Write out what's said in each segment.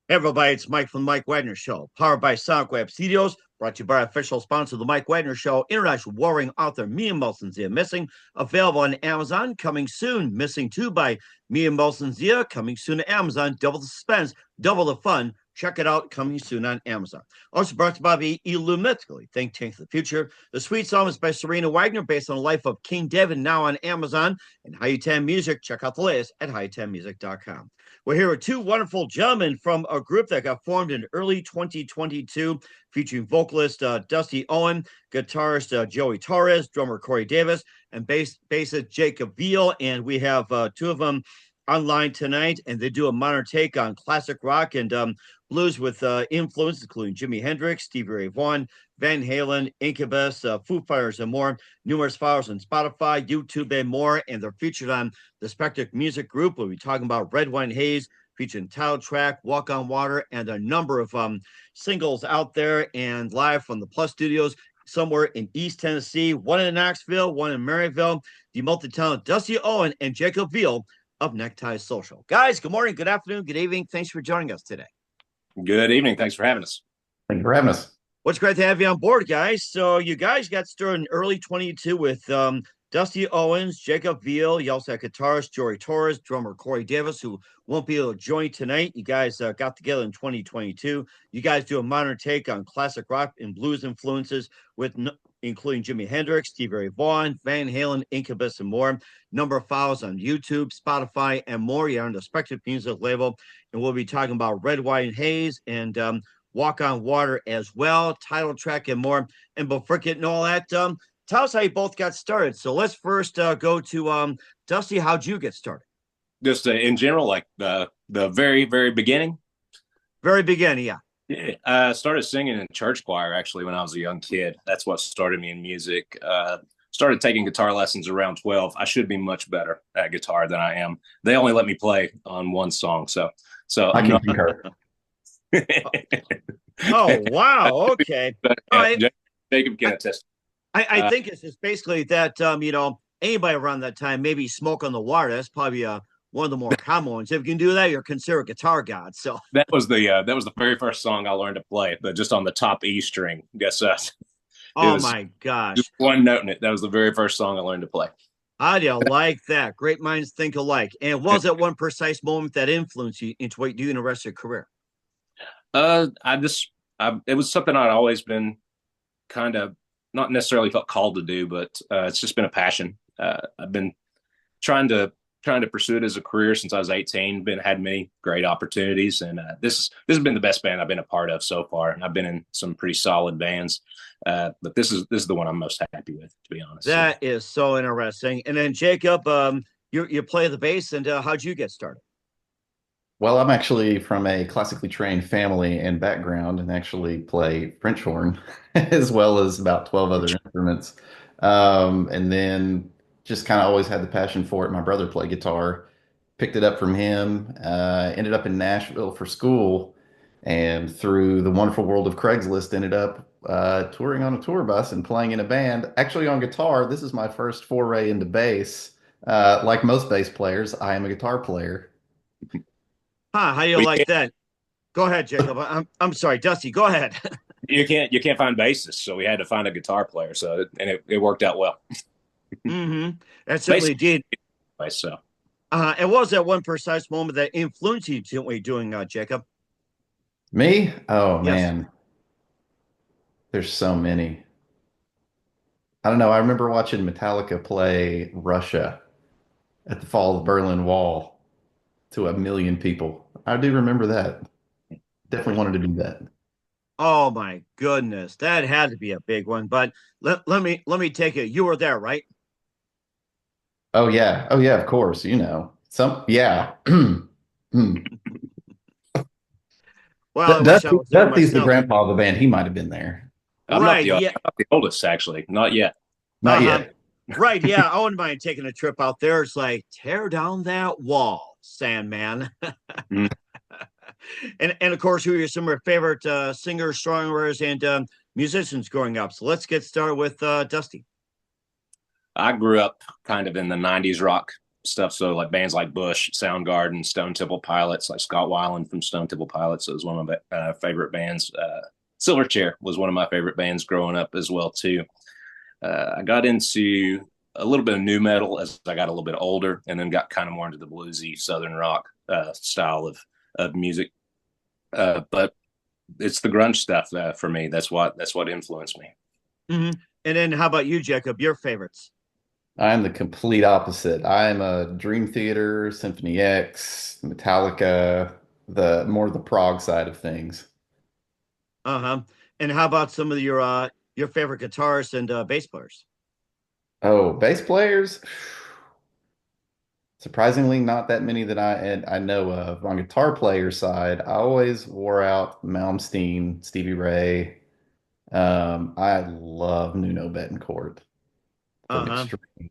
Hey everybody, it's Mike from the Mike Wagner Show, powered by SoundWeb Studios, brought to you by our official sponsor, the Mike Wagner Show, international warring author Mia Molson-Zia Missing, available on Amazon, coming soon. Missing 2 by Mia Molson-Zia, coming soon to Amazon. Double the suspense, double the fun. Check it out, coming soon on Amazon. Also brought to you by the Illuminately Think Tank of the Future. The Sweet Song is by Serena Wagner, based on the life of King David, now on Amazon. And High 10 Music, check out the latest at high10music.com. We're here with two wonderful gentlemen from a group that got formed in early 2022, featuring vocalist Dusty Owen, guitarist Joey Torres, drummer Corey Davis, and bassist Jacob Veal. And we have two of them online tonight, and they do a modern take on classic rock and blues with influences including Jimi Hendrix, Stevie Ray Vaughan, Van Halen, Incubus, Foo Fighters, and more. Numerous followers on Spotify, YouTube, and more. And they're featured on the Spectra Music Group. We'll be talking about Red Wine Haze, featuring title track, Walk on Water, and a number of singles out there and live from the Plus Studios somewhere in East Tennessee, one in Knoxville, one in Maryville. The multi-talented Dusty Owen and Jacob Veal of Necktie Social. Guys, good morning, good afternoon, good evening. Thanks for joining us today. Good evening. Thanks for having us. Thank you for having us. Well, it's great to have you on board, guys. So you guys got started in early 22 with Dusty Owens, Jacob Veal. You also had guitarist Joey Torres, drummer Corey Davis, who won't be able to join tonight. You guys got together in 2022. You guys do a modern take on classic rock and blues influences with including Jimi Hendrix, Stevie Ray Vaughan, Van Halen, Incubus, and more. Number of files on YouTube, Spotify, and more. You're on the Spectra Music label, and we'll be talking about Red, Wine Haze and Walk on Water as well, title track, and more. And before getting all that, tell us how you both got started. So let's first go to Dusty. How'd you get started? Just in general, like the very, very beginning. Very beginning, yeah. I started singing in church choir actually when I was a young kid. That's what started me in music. Started taking guitar lessons around 12. I should be much better at guitar than I am. They only let me play on one song, so I can concur. Oh, wow. Okay. But, all right. Jacob can attest. I think it's just basically that anybody around that time maybe Smoke on the Water. That's probably one of the more common ones. If you can do that, you're considered a guitar god. So that was the very first song I learned to play, but just on the top E string. Guess oh my gosh, just one note in it. That was the very first song I learned to play. How do you like that? Great minds think alike. And what was that one precise moment that influenced you into what you do in the rest of your career? It was something I'd always been kind of not necessarily felt called to do, but it's just been a passion. I've been trying to pursue it as a career since I was 18. Had many great opportunities, and this has been the best band I've been a part of so far. And I've been in some pretty solid bands, but this is the one I'm most happy with, to be honest. That is so interesting. And then Jacob, you play the bass, and how'd you get started? Well, I'm actually from a classically trained family and background and actually play French horn as well as about 12 other instruments. And then just kind of always had the passion for it. My brother played guitar, picked it up from him, ended up in Nashville for school, and through the wonderful world of Craigslist, ended up touring on a tour bus and playing in a band. Actually, on guitar, this is my first foray into bass. Like most bass players, I am a guitar player. How do you like that? Go ahead, Jacob. I'm sorry, Dusty. Go ahead. You can't find bassists, so we had to find a guitar player. So it worked out well. Mm-hmm. That certainly did. So, and what was that one precise moment that influenced you to what you're doing, Jacob? Me? Oh Yes. man, there's so many. I don't know. I remember watching Metallica play Russia at the fall of the Berlin Wall to 1 million people. I do remember that. Definitely wanted to do that. Oh my goodness, that had to be a big one. But let me take it. You were there, right? Oh yeah. Oh yeah, of course. You know. Some yeah. Hmm. Well, I wish I was there Dusty's the myself. grandpa of the band. He might have been there. I'm Right, not yeah. the oldest, actually. Not yet. Not Uh-huh. yet. Right, yeah. I wouldn't mind taking a trip out there. It's like tear down that wall, Sandman. Mm. And of course, who are some of your favorite singers, songwriters, and musicians growing up? So let's get started with Dusty. I grew up kind of in the 90s rock stuff. So like bands like Bush, Soundgarden, Stone Temple Pilots, like Scott Weiland from Stone Temple Pilots. It was one of my favorite bands. Silverchair was one of my favorite bands growing up as well too. I got into a little bit of new metal as I got a little bit older, and then got kind of more into the bluesy Southern rock style of music. But it's the grunge stuff for me. That's what influenced me. Mm-hmm. And then how about you, Jacob? Your favorites? I'm the complete opposite. I'm a Dream Theater, Symphony X, Metallica, the more the prog side of things. Uh-huh. And how about some of your favorite guitarists and bass players? Oh, bass players? Surprisingly, not that many that I know of. On guitar player side, I always wore out Malmsteen, Stevie Ray. I love Nuno Bettencourt from Uh-huh. Extreme.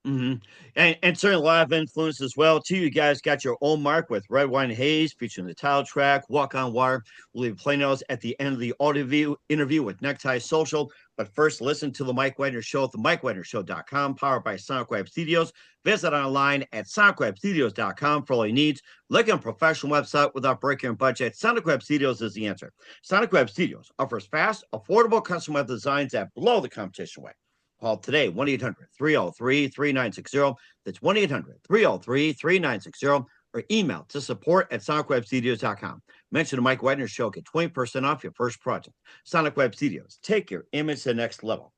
Mm-hmm. And certainly a lot of influence as well, too. You guys got your own mark with Red Wine Haze featuring the title track, Walk on Water. We'll leave playing those at the end of the audio interview with Necktie Social. But first, listen to the Mike Wagner Show at the MikeWagnerShow.com, powered by Sonic Web Studios. Visit online at SonicWebStudios.com for all your needs. Look at a professional website without breaking your budget. Sonic Web Studios is the answer. Sonic Web Studios offers fast, affordable custom web designs that blow the competition away. Call today, 1-800-303-3960. That's 1-800-303-3960. Or email to support@sonicwebstudios.com. Mention the Mike Wagner Show. Get 20% off your first project. Sonic Web Studios. Take your image to the next level.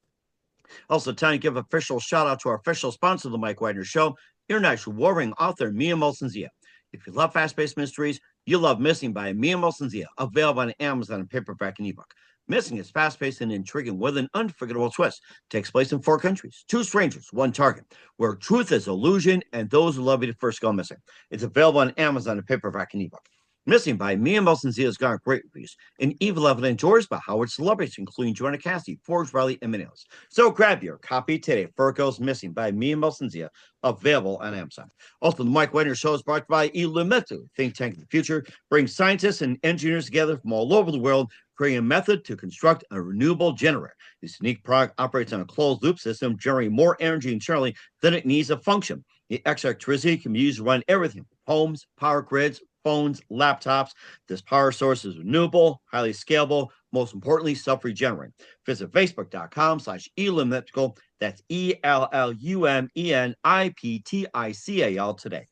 Also, time to give official shout out to our official sponsor of the Mike Wagner Show, international warring author Mia Molson-Zia. If you love fast-paced mysteries, you love Missing by Mia Molson-Zia, available on Amazon in paperback and ebook. Missing is fast-paced and intriguing with an unforgettable twist. Takes place in 4 countries, 2 strangers, 1 target, where truth is illusion and those who love you first go missing. It's available on Amazon in paperback and ebook. Missing by Mia Molson-Zia has gotten great reviews and even loved and enjoys by Howard celebrities, including Joanna Cassidy, Forbes Riley, and many others. So grab your copy today. Furco's Missing by Mia Molson-Zia, available on Amazon. Also, the Mike Wagner Show is brought by Illumetu, think tank of the future, brings scientists and engineers together from all over the world, creating a method to construct a renewable generator. This unique product operates on a closed loop system, generating more energy internally than it needs to function. The extra electricity can be used to run everything from homes, power grids, phones, laptops. This power source is renewable, highly scalable, most importantly, self-regenerating. Visit facebook.com/Illumitical. That's ELLUMENIPTICAL today.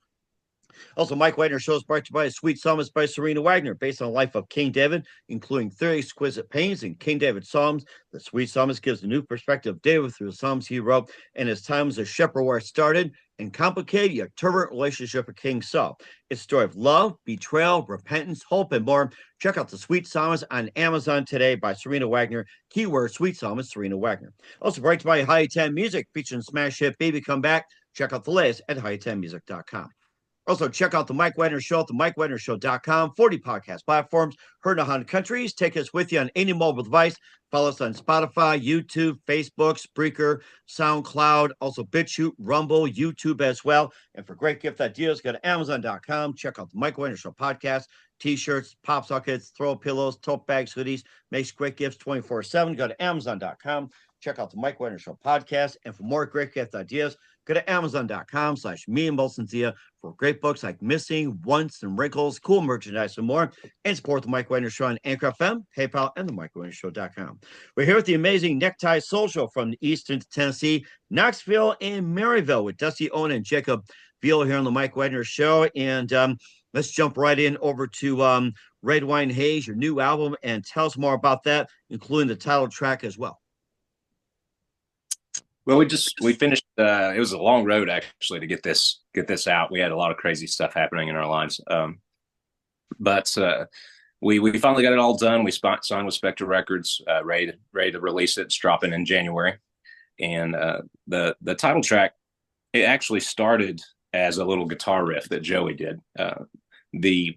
Also, Mike Wagner Show is brought to you by Sweet Psalms by Serena Wagner, based on the life of King David, including 30 exquisite paintings in King David Psalms. The Sweet Psalmist gives a new perspective of David through the Psalms he wrote and his time as a shepherd where it started and complicated yet turbulent relationship with King Saul. It's a story of love, betrayal, repentance, hope, and more. Check out the Sweet Psalmist on Amazon today by Serena Wagner. Keyword Sweet Psalmist Serena Wagner. Also brought to you by High 10 Music, featuring smash hit Baby Come Back. Check out the latest at high10music.com. Also, check out the Mike Wagner Show at the MikeWagnerShow.com. 40 podcast platforms, heard in 100 countries. Take us with you on any mobile device. Follow us on Spotify, YouTube, Facebook, Spreaker, SoundCloud, also BitChute, Rumble, YouTube as well. And for great gift ideas, go to Amazon.com. Check out the Mike Wagner Show podcast. T-shirts, pop sockets, throw pillows, tote bags, hoodies. Makes great gifts 24/7. Go to Amazon.com. Check out the Mike Wagner Show podcast. And for more great gift ideas, go to Amazon.com/me and Molson-Zia for great books like Missing, Once, and Wrinkles, cool merchandise, and more. And support the Mike Wagner Show on Anchor FM, PayPal, and the MikeWagnerShow.com. We're here with the amazing Necktie Social from the East into Tennessee, Knoxville, and Maryville with Dusty Owen and Jacob Veal here on the Mike Wagner Show. And let's jump right in over to Red Wine Haze, your new album, and tell us more about that, including the title track as well. Well, we finished. It was a long road actually to get this out. We had a lot of crazy stuff happening in our lives, but we finally got it all done. We signed with Spectra Records, ready to release it. It's dropping in January, and the title track, it actually started as a little guitar riff that Joey did. The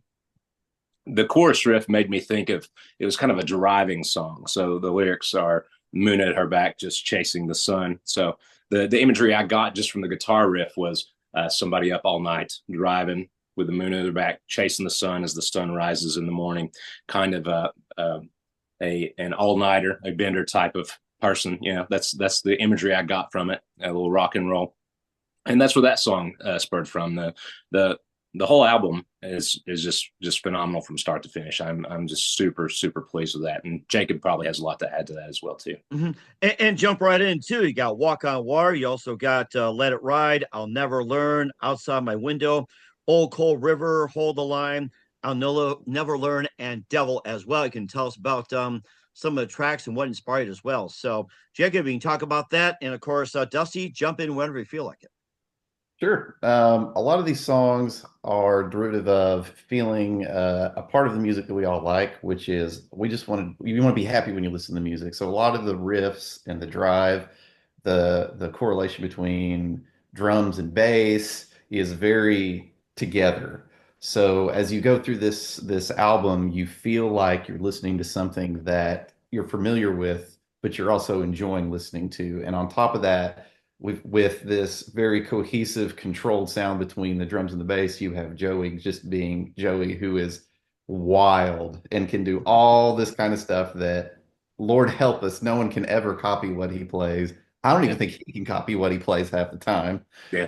chorus riff made me think of, it was kind of a driving song. So the lyrics are moon at her back, just chasing the sun. So the imagery I got just from the guitar riff was somebody up all night driving with the moon at their back, chasing the sun as the sun rises in the morning, kind of an all-nighter, a bender type of person. You know, that's the imagery I got from it, a little rock and roll. and that's where that song spurred from. The the whole album is just phenomenal from start to finish. I'm just super pleased with that, and Jacob probably has a lot to add to that as well too. And jump right in too. You got Walk on Water. You also got Let It Ride, I'll Never Learn, Outside My Window, Old Cold River, Hold the Line, I'll Never Learn, and Devil as well. You can tell us about some of the tracks and what inspired as well. So, Jacob, you can talk about that. And of course, Dusty, jump in whenever you feel like it. Sure. A lot of these songs are derivative of feeling a part of the music that we all like, which is we just want to you want to be happy when you listen to music. So a lot of the riffs and the drive, the correlation between drums and bass is very together. So as you go through this album, you feel like you're listening to something that you're familiar with, but you're also enjoying listening to. And on top of that, with this very cohesive, controlled sound between the drums and the bass, you have Joey just being Joey, who is wild and can do all this kind of stuff that, Lord help us, no one can ever copy what he plays. I don't even Yeah, think he can copy what he plays half the time. yeah,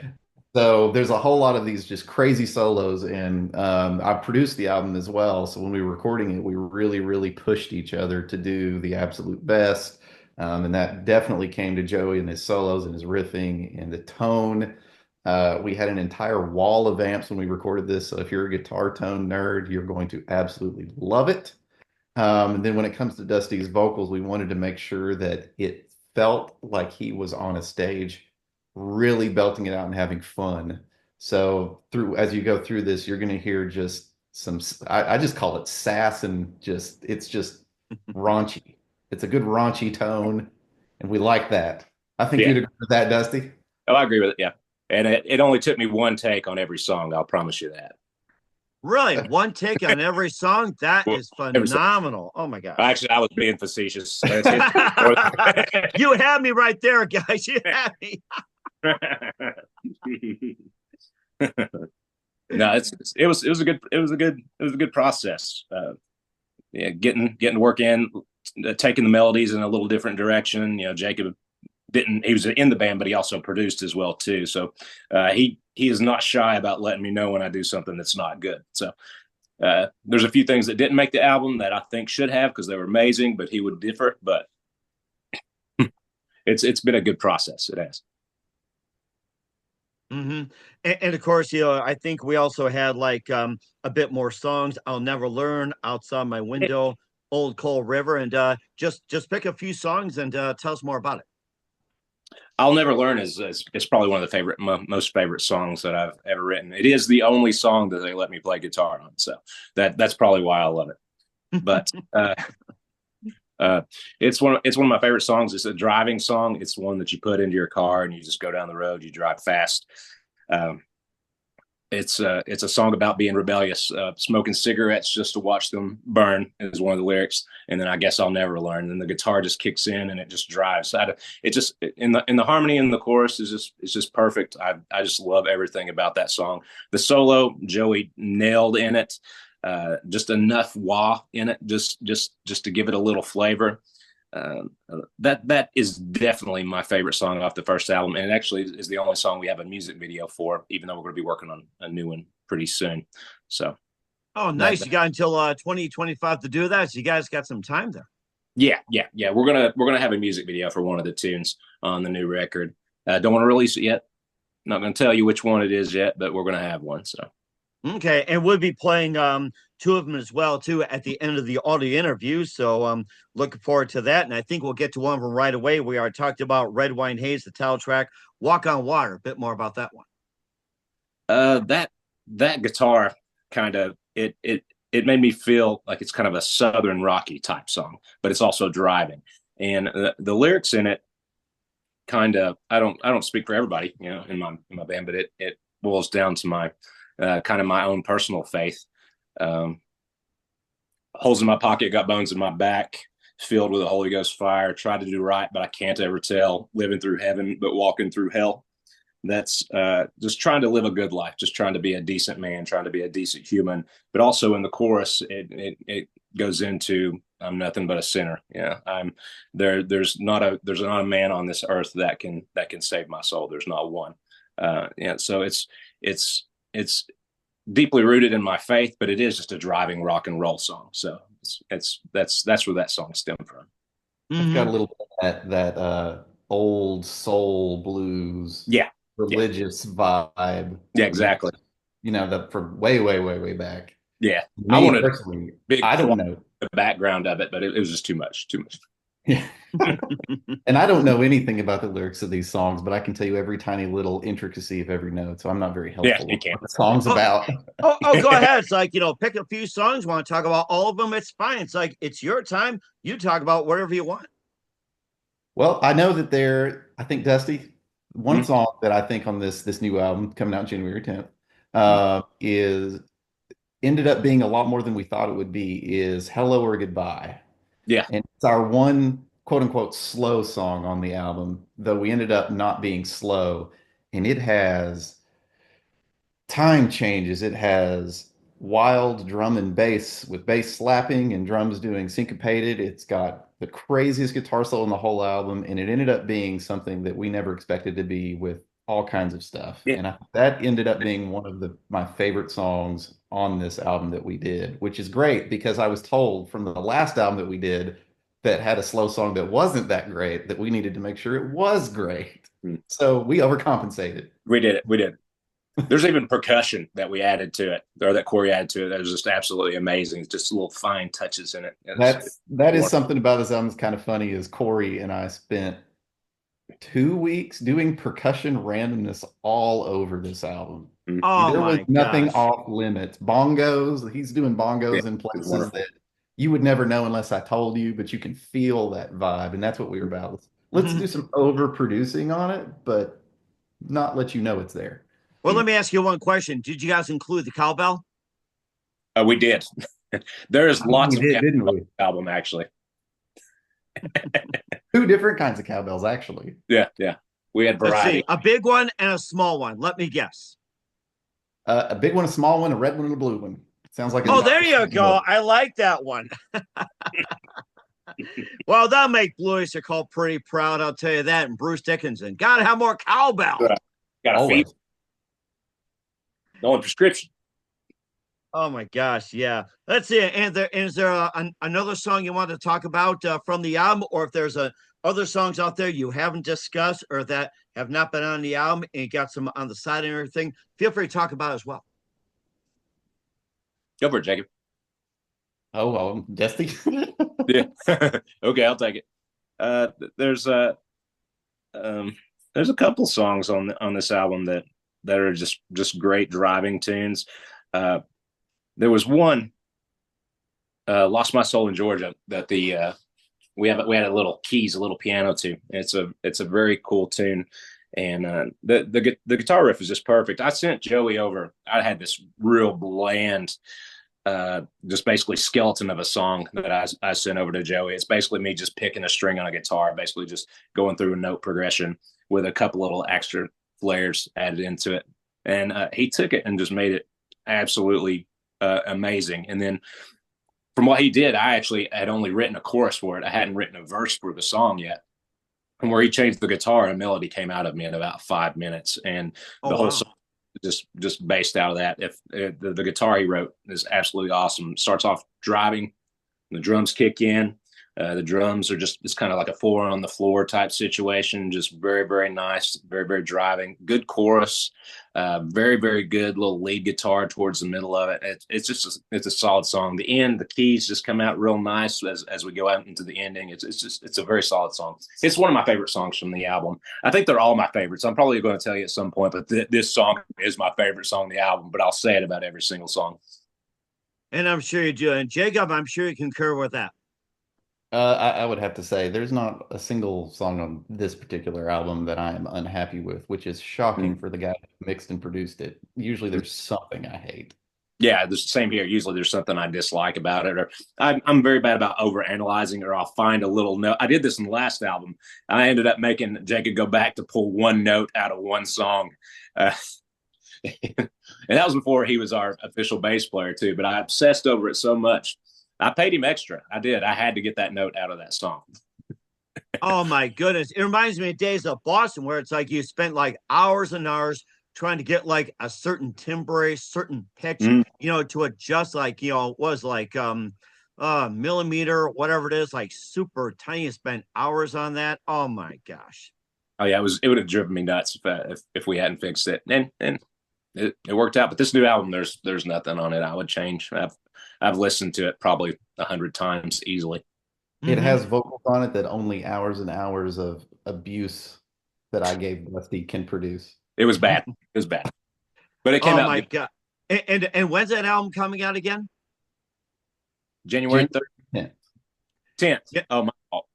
So there's a whole lot of these just crazy solos, and I produced the album as well. So when we were recording it, we really pushed each other to do the absolute best, and that definitely came to Joey and his solos and his riffing and the tone. We had an entire wall of amps when we recorded this, so if you're a guitar tone nerd, you're going to absolutely love it. And then when it comes to Dusty's vocals, we wanted to make sure that it felt like he was on a stage, really belting it out and having fun. So through as you go through this, you're going to hear just some, I just call it sass, and it's just raunchy. It's a good raunchy tone, and we like that. I think yeah. you'd agree with that, Dusty. Oh, I agree with it. Yeah, and it only took me one take on every song. I'll promise you that. Really, one take on every song. That Well, is every song. phenomenal. Oh my gosh. Actually, I was being facetious. You had me right there, guys. You had me. No, it was a good process. Yeah, getting to work in, taking the melodies in a little different direction. You know, Jacob didn't he was in the band, but he also produced as well too. So he is not shy about letting me know when I do something that's not good. So there's a few things that didn't make the album that I think should have because they were amazing, but he would differ. But it's been a good process. It has. And of course, I think we also had like a bit more songs. I'll Never Learn, Outside My Window, Old Cold River, and just pick a few songs and tell us more about it. I'll Never Learn is probably one of the most favorite songs that I've ever written. It is the only song that they let me play guitar on, so that's probably why I love it. But it's one of my favorite songs. It's a driving song. It's one that you put into your car and you just go down the road. You drive fast. It's a song about being rebellious, smoking cigarettes just to watch them burn is one of the lyrics, and then I guess I'll never learn. And the guitar just kicks in and it just drives. It just in the harmony in the chorus is just perfect. I just love everything about that song. The solo Joey nailed in it, just enough wah in it, just to give it a little flavor. That is definitely my favorite song off the first album, and it actually is the only song we have a music video for, even though we're going to be working on a new one pretty soon. So, oh, nice! You got until 2025 to do that. So you guys got some time there. Yeah. We're gonna have a music video for one of the tunes on the new record. Don't want to release it yet. Not going to tell you which one it is yet, but we're going to have one. So. Okay, and we'll be playing two of them as well too at the end of the audio interview. So looking forward to that, and I think we'll get to one of them right away. We are talked about Red Wine Haze, the title track, Walk on Water. A bit more about that one. That guitar kind of it made me feel like it's kind of a Southern Rocky type song, but it's also driving, and the lyrics in it kind of I don't speak for everybody, in my band, but it boils down to my kind of my own personal faith. Holes in my pocket, got bones in my back, filled with the Holy Ghost fire. Try to do right, but I can't ever tell. Living through heaven, but walking through hell. That's just trying to live a good life, just trying to be a decent man, trying to be a decent human. But also in the chorus, it goes into I'm nothing but a sinner. Yeah, I'm there. There's not a man on this earth that can save my soul. There's not one. Yeah, so it's deeply rooted in my faith, but it is just a driving rock and roll song. So that's where that song stemmed from. It's got a Hmm. little bit of that old soul blues, Yeah, yeah, religious vibe. yeah, You know, exactly. that for way, way, way, way back. Yeah, I Me wanted a personally, big I don't choir, know. the background of it, but it was just too much, too much. Yeah. And I don't know anything about the lyrics of these songs, but I can tell you every tiny little intricacy of every note. So I'm not very Yeah, helpful you on can. what the song's Oh, about. go ahead. It's like, pick a few songs, want to talk about all of them. It's fine. It's like, it's your time. You talk about whatever you want. Well, I know that I think Dusty, one Mhm. song that I think on this new album coming out January 10th, is ended up being a lot more than we thought it would be, is Hello or Goodbye. Yeah, And it's our one quote unquote slow song on the album, though we ended up not being slow. And it has time changes. It has wild drum and bass with bass slapping and drums doing syncopated. It's got the craziest guitar solo in the whole album, and it ended up being something that we never expected to be with all kinds of stuff. yeah. And that ended up being one of my favorite songs on this album that we did, which is great because I was told from the last album that we did that had a slow song that wasn't that great that we needed to make sure it was great. Mm. So we overcompensated. We did it. We did. There's even percussion that we added to it, or that Corey added to it. That was just absolutely amazing. Just little fine touches in it. That is something about this album that's kind of funny is Corey and I spent 2 weeks doing percussion randomness all over this album. Oh There was my nothing gosh. off limits. Bongos, he's doing Yeah, bongos in it's places wonderful. that you would never know unless I told you, but you can feel that vibe. And that's what we were about. Let's Mhm. do some overproducing on it, but not let you know it's there. Well, let me ask you one question. Did you guys include the cowbell? We did. There is lots We of did, cowbell didn't we? album actually. Two different kinds of cowbells, actually. Yeah, yeah. We had Let's see. variety. A big one and a small one. Let me guess. A big one, a small one, a red one, and a blue one. Sounds like a Oh, Dr. there you Seuss go. book. I like that one. Well, that'll make Blue Oyster Cult pretty proud. I'll tell you that. And Bruce Dickinson. Gotta have more cowbell. Got a fever. Always. The only prescription. Oh my gosh, yeah. Let's see. And is there another song you want to talk about from the album, or if there's other songs out there you haven't discussed or that have not been on the album and you got some on the side and everything? Feel free to talk about it as well. Go for it, Jacob. Oh, well, Dusty. Yeah. Okay, I'll take it. Uh, there's um, there's a couple songs on this album that are just great driving tunes. Uh, there was one, "Lost My Soul in Georgia," that we had a little keys, a little piano to. It's a very cool tune, and the guitar riff is just perfect. I sent Joey over. I had this real bland, just basically skeleton of a song that I sent over to Joey. It's basically me just picking a string on a guitar, basically just going through a note progression with a couple little extra flares added into it. And he took it and just made it absolutely amazing. And then from what he did, I actually had only written a chorus for it. I hadn't written a verse for the song yet. And where he changed the guitar, a melody came out of me in about 5 minutes, and Oh the whole wow. song just based out of that. If the guitar he wrote is absolutely awesome. Starts off driving, the drums kick in. The drums are just, it's kind of like a four on the floor type situation. Just very, very nice, very, very driving. Good chorus, very, very good little lead guitar towards the middle of it. It's just, it's a solid song. The end, the keys just come out real nice as we go out into the ending. It's a very solid song. It's one of my favorite songs from the album. I think they're all my favorites. I'm probably going to tell you at some point, but this song is my favorite song on the album, but I'll say it about every single song. And I'm sure you do. And Jacob, I'm sure you concur with that. I would have to say there's not a single song on this particular album that I am unhappy with, which is shocking for the guy who mixed and produced it. Usually there's something I hate. Yeah, the same here. Usually there's something I dislike about it, or I'm very bad about over analyzing, or I'll find a little note. I did this in the last album. I ended up making Jacob go back to pull one note out of one song. Uh, and that was before he was our official bass player too, but I obsessed over it so much. I paid him extra. I did. I had to get that note out of that song. Oh my goodness. It reminds me of days of Boston where it's like you spent like hours and hours trying to get like a certain timbre, certain pitch, Mm. to adjust like, it was like millimeter, whatever it is, like super tiny. You spent hours on that. Oh my gosh. Oh yeah, it would have driven me nuts if we hadn't fixed it, and it worked out. But this new album, there's nothing on it I would change. I've listened to it probably 100 times easily. It Hmm. has vocals on it that only hours and hours of abuse that I gave Dusty can produce. It was bad. It was bad, but it came Oh out my good. God. And when's that album coming out again? January January 10th. 10th. Yeah, Oh my fault.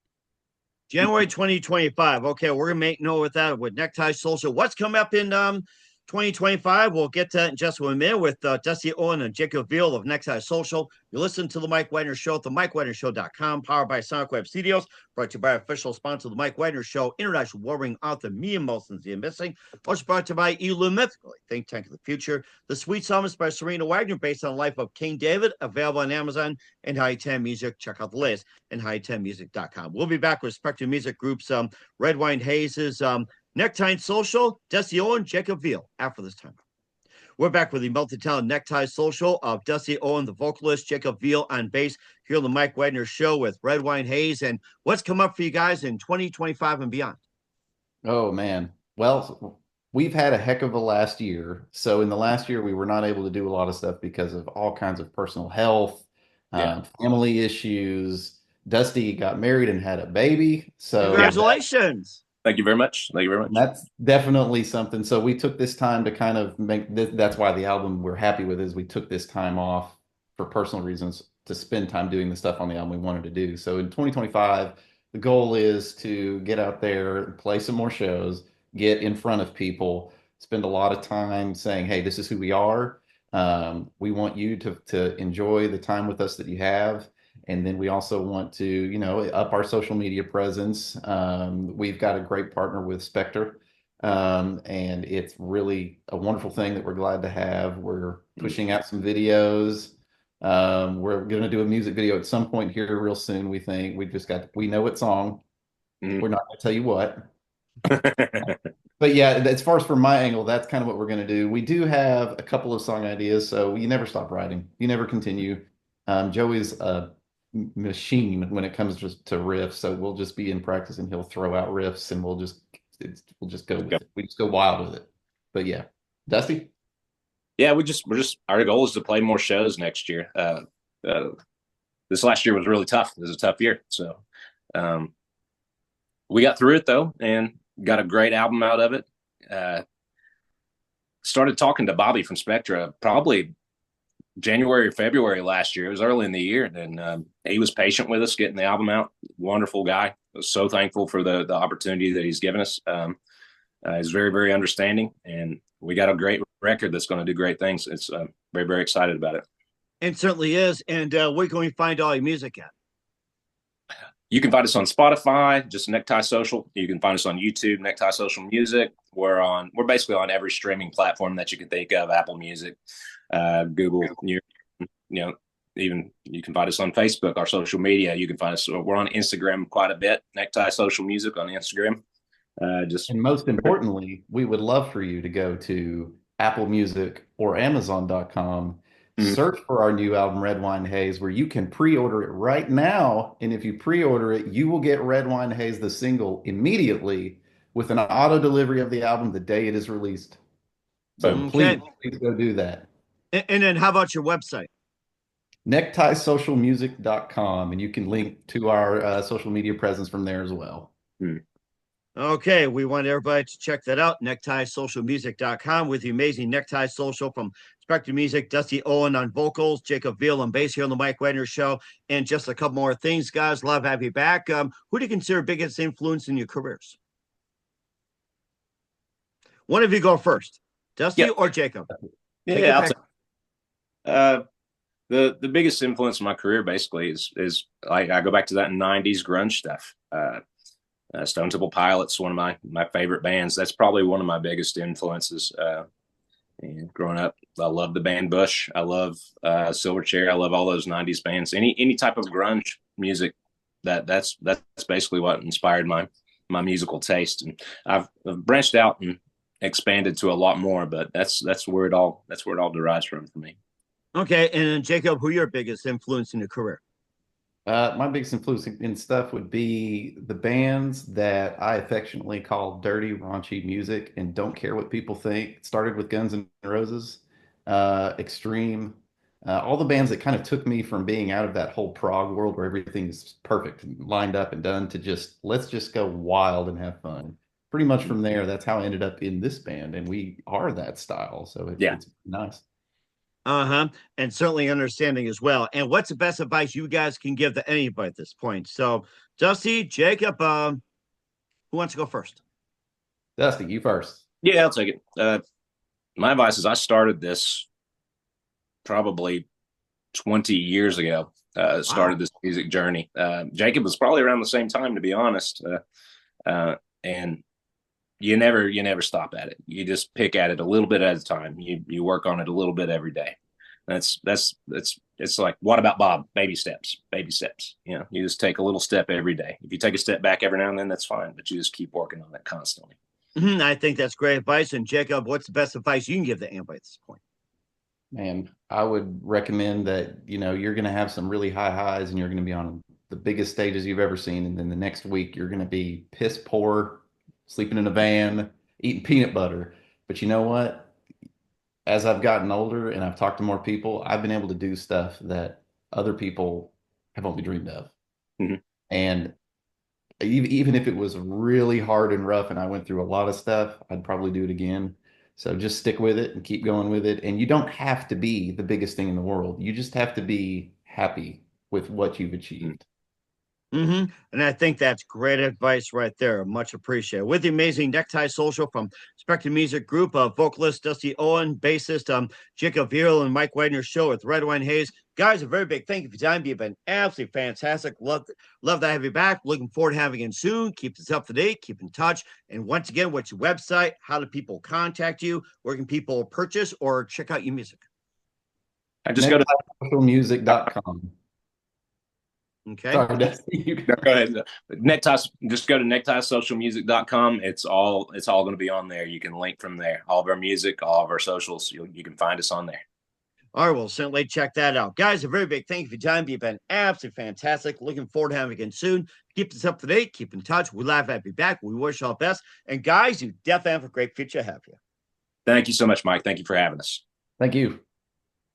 January 2025. Okay, we're gonna make note with that with Necktie Social. What's coming up in 2025? We'll get to that in just a minute with Dusty Owen and Jacob Veal of Necktie Social. You listen to the Mike Wagner Show at the MikeWagnerShow.com, powered by SonicWeb Studios, brought to you by official sponsor of the Mike Wagner Show, international warring author Mia Molson's The Missing. Also brought to you by Mythical, think tank of the future. The Sweet Psalmist by Serena Wagner, based on the life of King David, available on Amazon and High 10 Music. Check out the latest and high10music.com. We'll be back with Spectra Music Group's Red Wine Haze's Necktie Social, Dusty Owen, Jacob Veal after this time. We're back with the multi-talented Necktie Social of Dusty Owen, the vocalist, Jacob Veal on bass here on the Mike Wagner Show with Red Wine Haze. And what's come up for you guys in 2025 and beyond? Oh man. Well, we've had a heck of a last year. So in the last year, we were not able to do a lot of stuff because of all kinds of personal health, Yeah. family issues. Dusty got married and had a baby. So Congratulations. Thank you very much. Thank you very much. that's definitely something. So we took this time to kind of make this. That's why the album we're happy with is we took this time off for personal reasons to spend time doing the stuff on the album we wanted to do. So in 2025, the goal is to get out there, play some more shows, get in front of people, spend a lot of time saying, "Hey, this is who we are. We want you to enjoy the time with us that you have." And then we also want to, up our social media presence. We've got a great partner with Spectra, and it's really a wonderful thing that we're glad to have. We're pushing out some videos. We're going to do a music video at some point here real soon. We think we know what song. Mm. We're not going to tell you what. But yeah, as far as from my angle, that's kind of what we're going to do. We do have a couple of song ideas, so you never stop writing. You never continue. Joey's a machine when it comes to riffs, so we'll just be in practice and he'll throw out riffs and we'll just go with it. We just go wild with it. But yeah, Dusty. Yeah, we're just our goal is to play more shows next year. This last year was really tough. It was a tough year, so we got through it though, and got a great album out of it. Started talking to Bobby from Spectra probably January or February last year. It was early in the year, and he was patient with us getting the album out. Wonderful guy. I was so thankful for the opportunity that he's given us. He's very, very understanding, and we got a great record that's going to do great things. It's very, very excited about it. It certainly is. And where can we find all your music at? You can find us on Spotify, just Necktie Social. You can find us on YouTube, Necktie Social Music. We're basically on every streaming platform that you can think of, Apple Music, Google, even you can find us on Facebook, our social media. You can find us. We're on Instagram quite a bit, Necktie Social Music on Instagram. And most importantly, we would love for you to go to Apple Music or Amazon.com. Search for our new album, Red Wine Haze, where you can pre-order it right now. And if you pre-order it, you will get Red Wine Haze, the single, immediately with an auto delivery of the album the day it is released. So please go do that. And then how about your website? NecktieSocialMusic.com, and you can link to our social media presence from there as well. Okay, we want everybody to check that out, NecktieSocialMusic.com, with the amazing Necktie Social from Spectra Music, Dusty Owen on vocals, Jacob Veal on bass here on the Mike Wagner Show, and just a couple more things, guys. Love to have you back. Who do you consider biggest influence in your careers? One of you go first, Dusty or Jacob? Yeah, the biggest influence in my career basically is like I go back to that 90s grunge stuff. Stone Temple Pilots, one of my favorite bands. That's probably one of my biggest influences. And growing up, I love the band Bush. I love Silverchair. I love all those 90s bands. Any type of grunge music that's basically what inspired my musical taste, and I've branched out and expanded to a lot more, but that's where it all derives from for me. Okay, and then Jacob, who your biggest influence in your career? My biggest influence in stuff would be the bands that I affectionately call dirty, raunchy music and don't care what people think. It started with Guns N' Roses, Extreme, all the bands that kind of took me from being out of that whole prog world where everything's perfect and lined up and done to just let's just go wild and have fun. Pretty much from there, that's how I ended up in this band, and we are that style, so Yeah. it's nice. Uh-huh. And certainly understanding as well. And what's the best advice you guys can give to anybody at this point? So, Dusty, Jacob, who wants to go first? Dusty, you first. Yeah, I'll take it. My advice is I started this probably 20 years ago. Started this music journey. Jacob was probably around the same time, to be honest. And you never stop at it. You just pick at it a little bit at a time. You work on it a little bit every day. That's it's like, what about Bob? Baby steps, baby steps. You know, you just take a little step every day. If you take a step back every now and then, that's fine, but you just keep working on it constantly. I think that's great advice. And Jacob, what's the best advice you can give to anybody at this point? Man, I would recommend that, you're going to have some really high highs and you're going to be on the biggest stages you've ever seen. And then the next week, you're going to be piss poor, sleeping in a van, eating peanut butter. But you know what? As I've gotten older and I've talked to more people, I've been able to do stuff that other people have only dreamed of. Mm-hmm. And even if it was really hard and rough and I went through a lot of stuff, I'd probably do it again. So just stick with it and keep going with it. And you don't have to be the biggest thing in the world. You just have to be happy with what you've achieved. And I think that's great advice right there. Much appreciated. With the amazing Necktie Social from Spectra Music Group, vocalist Dusty Owen, bassist Jacob Vierl, and Mike Wagner show with Red Wine Haze. Guys, a very big thank you for your time. You've been absolutely fantastic. Love to have you back. Looking forward to having you soon. Keep us up to date. Keep in touch. And once again, what's your website? How do people contact you? Where can people purchase or check out your music? I just go to socialmusic.com. Okay. Sorry, go ahead. Necktie, just go to necktiesocialmusic.com. It's all going to be on there. You can link from there. All of our music, all of our socials, you can find us on there. All right, well, certainly check that out. Guys, a very big thank you for your time. You've been absolutely fantastic. Looking forward to having you again soon. Keep us up to date. Keep in touch. We laugh at you back. We wish you all the best. And guys, you definitely have a great future ahead of you. Thank you so much, Mike. Thank you for having us. Thank you.